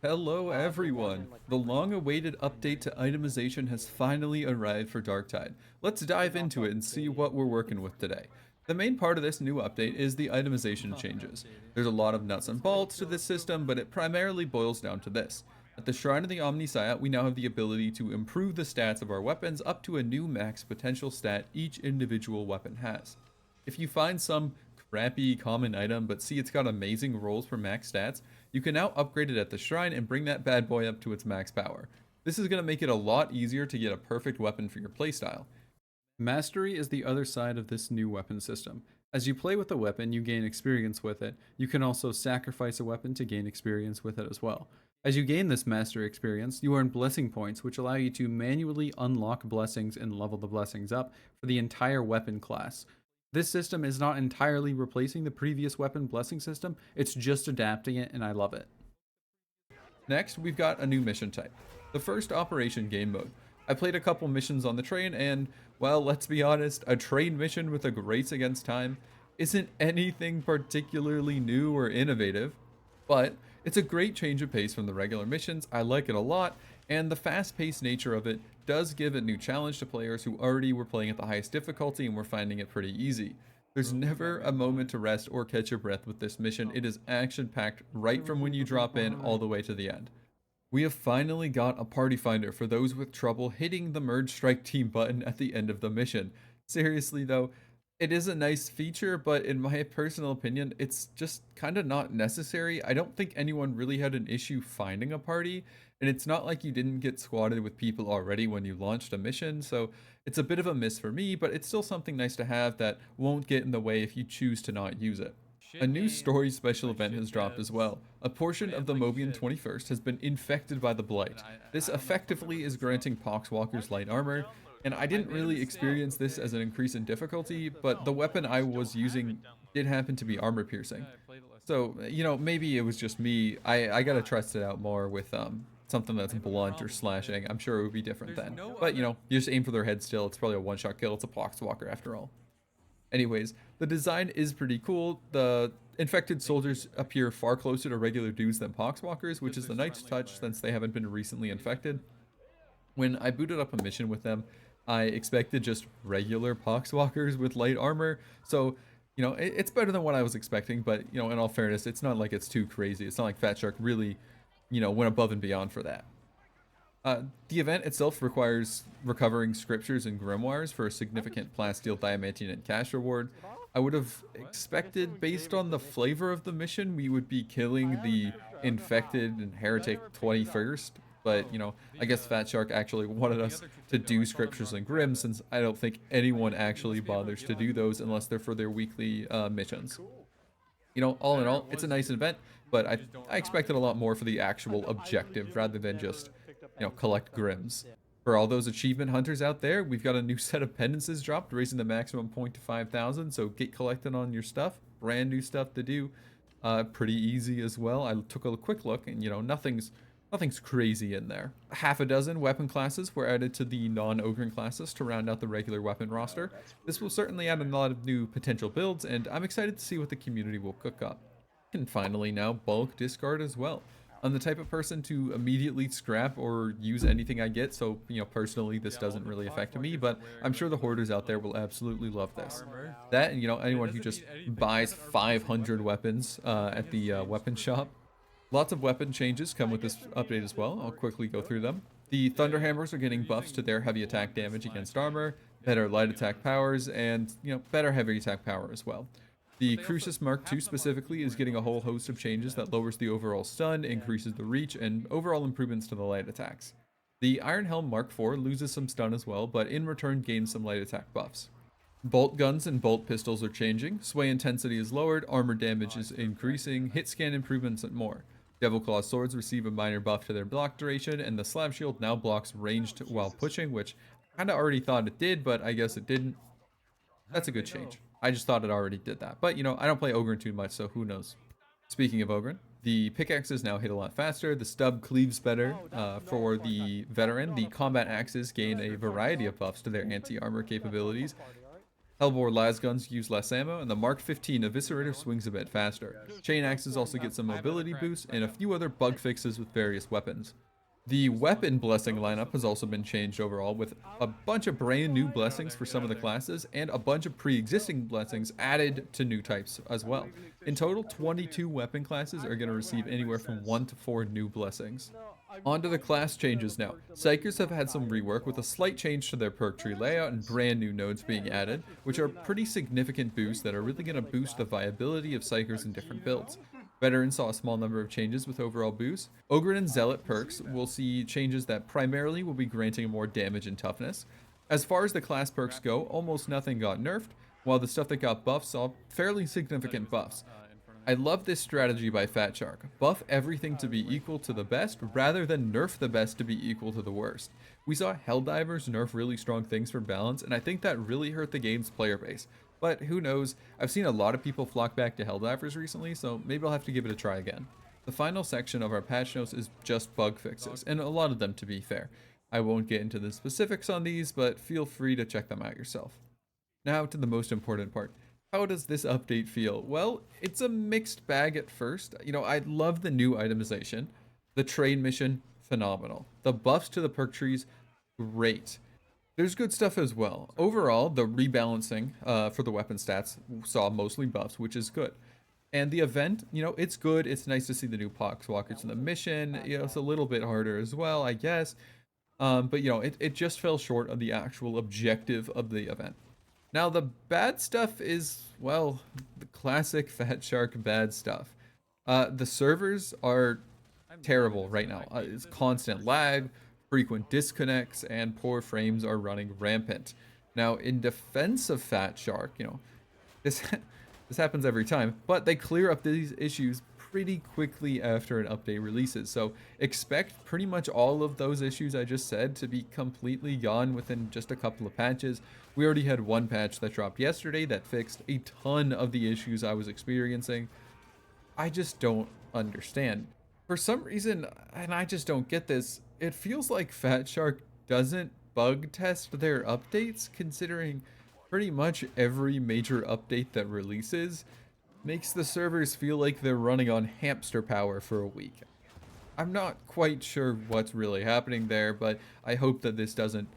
Hello everyone! The long-awaited update to Itemization has finally arrived for Darktide. Let's dive into it and see what we're working with today. The main part of this new update is the itemization changes. There's a lot of nuts and bolts to this system, but it primarily boils down to this. At the Shrine of the Omniscience, we now have the ability to improve the stats of our weapons up to a new max potential stat each individual weapon has. If you find some crappy common item but see it's got amazing rolls for max stats, you can now upgrade it at the shrine and bring that bad boy up to its max power. This is going to make it a lot easier to get a perfect weapon for your playstyle. Mastery is the other side of this new weapon system. As you play with a weapon, you gain experience with it. You can also sacrifice a weapon to gain experience with it as well. As you gain this mastery experience, you earn blessing points, which allow you to manually unlock blessings and level the blessings up for the entire weapon class. This system is not entirely replacing the previous weapon blessing system, it's just adapting it, and I love it. Next, we've got a new mission type, the first operation game mode. I played a couple missions on the train, and, well, let's be honest, a train mission with a race against time isn't anything particularly new or innovative, but it's a great change of pace from the regular missions. I like it a lot, and the fast-paced nature of it does give a new challenge to players who already were playing at the highest difficulty and were finding it pretty easy. There's never a moment to rest or catch your breath with this mission. It is action-packed right from when you drop in all the way to the end. We have finally got a party finder for those with trouble hitting the merge strike team button at the end of the mission. Seriously though, it is a nice feature, but in my personal opinion, it's just kind of not necessary. I don't think anyone really had an issue finding a party, and it's not like you didn't get squatted with people already when you launched a mission, so it's a bit of a miss for me, but it's still something nice to have that won't get in the way if you choose to not use it. A new story special event has dropped as well. A portion of the Mobian 21st has been infected by the Blight. This effectively is granting Poxwalkers light armor, and I didn't really experience this as an increase in difficulty, but the weapon I was using did happen to be armor piercing. So, maybe it was just me. I gotta trust it out more with something that's blunt or slashing. I'm sure it would be different then. But, you just aim for their head still. It's probably a one-shot kill. It's a Poxwalker after all. Anyways, the design is pretty cool. The infected soldiers appear far closer to regular dudes than Poxwalkers, which is a nice touch since they haven't been recently infected. When I booted up a mission with them, I expected just regular Poxwalkers with light armor, so, it's better than what I was expecting, but, in all fairness, it's not like it's too crazy. It's not like Fat Shark really, went above and beyond for that. The event itself requires recovering scriptures and grimoires for a significant plasteel, diamantine, and cash reward. I would have expected, based on the flavor of the mission, we would be killing the infected and heretic 21st, but, I guess Fat Shark actually wanted us to do scriptures and grim, since I don't think anyone actually bothers to do those unless they're for their weekly missions. All in all, it's a nice event, but I expected a lot more for the actual objective rather than just, collect grims. For all those achievement hunters out there, we've got a new set of penances dropped, raising the maximum point to 5,000, so get collecting on your stuff. Brand new stuff to do. Pretty easy as well. I took a quick look, and, nothing's crazy in there. Half a dozen weapon classes were added to the non-Ogren classes to round out the regular weapon roster. This will certainly add a lot of new potential builds, and I'm excited to see what the community will cook up. And finally now, bulk discard as well. I'm the type of person to immediately scrap or use anything I get, so, personally this doesn't really affect me, but I'm sure the hoarders out there will absolutely love this. That, and, anyone who just buys 500 weapons at the weapon shop. Lots of weapon changes come with this update as well. I'll quickly go through them. The Thunderhammers are getting buffs to their heavy attack damage against armor, better light attack powers, and, better heavy attack power as well. The Crucius Mark II specifically is getting a whole host of changes that lowers the overall stun, increases the reach, and overall improvements to the light attacks. The Iron Helm Mark IV loses some stun as well, but in return gains some light attack buffs. Bolt guns and bolt pistols are changing, sway intensity is lowered, armor damage is increasing, hit scan improvements, and more. Devilclaw swords receive a minor buff to their block duration, and the Slab Shield now blocks ranged while pushing, which I kinda already thought it did, but I guess it didn't. That's a good change. I just thought it already did that. But, I don't play Ogren too much, so who knows. Speaking of Ogren, the pickaxes now hit a lot faster, the stub cleaves better. For the veteran, the combat axes gain a variety of buffs to their anti-armor capabilities. Hellbore lasguns use less ammo, and the Mark 15 Eviscerator swings a bit faster. Chain axes also get some mobility boosts, and a few other bug fixes with various weapons. The weapon blessing lineup has also been changed overall, with a bunch of brand new blessings for some of the classes, and a bunch of pre-existing blessings added to new types as well. In total, 22 weapon classes are going to receive anywhere from 1 to 4 new blessings. On to the class changes now. Psychers have had some rework with a slight change to their perk tree layout and brand new nodes being added, which are pretty significant boosts that are really going to boost the viability of Psychers in different builds. Veterans saw a small number of changes with overall boosts. Ogre and Zealot perks will see changes that primarily will be granting more damage and toughness. As far as the class perks go, almost nothing got nerfed, while the stuff that got buffed saw fairly significant buffs. I love this strategy by Fat Shark. Buff everything to be equal to the best, rather than nerf the best to be equal to the worst. We saw Helldivers nerf really strong things for balance, and I think that really hurt the game's player base. But who knows, I've seen a lot of people flock back to Helldivers recently, so maybe I'll have to give it a try again. The final section of our patch notes is just bug fixes, and a lot of them to be fair. I won't get into the specifics on these, but feel free to check them out yourself. Now to the most important part. How does this update feel? Well, it's a mixed bag at first. I love the new itemization. The trade mission, phenomenal. The buffs to the perk trees, great. There's good stuff as well. Overall, the rebalancing for the weapon stats saw mostly buffs, which is good. And the event, it's good. It's nice to see the new poxwalkers in the mission. It's a little bit harder as well, I guess. But it just fell short of the actual objective of the event. Now, the bad stuff is, well, the classic Fat Shark bad stuff. The servers are terrible right now. It's constant lag, frequent disconnects, and poor frames are running rampant. Now, in defense of Fat Shark, this this happens every time, but they clear up these issues pretty quickly after an update releases. So expect pretty much all of those issues I just said to be completely gone within just a couple of patches. We already had one patch that dropped yesterday that fixed a ton of the issues I was experiencing. I just don't understand. For some reason, and I just don't get this, it feels like Fat Shark doesn't bug test their updates, considering pretty much every major update that releases makes the servers feel like they're running on hamster power for a week. I'm not quite sure what's really happening there, but I hope that this doesn't,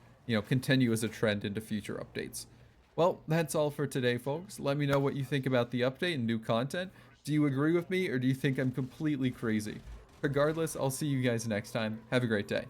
continue as a trend into future updates. Well, that's all for today, folks. Let me know what you think about the update and new content. Do you agree with me, or do you think I'm completely crazy? Regardless, I'll see you guys next time. Have a great day.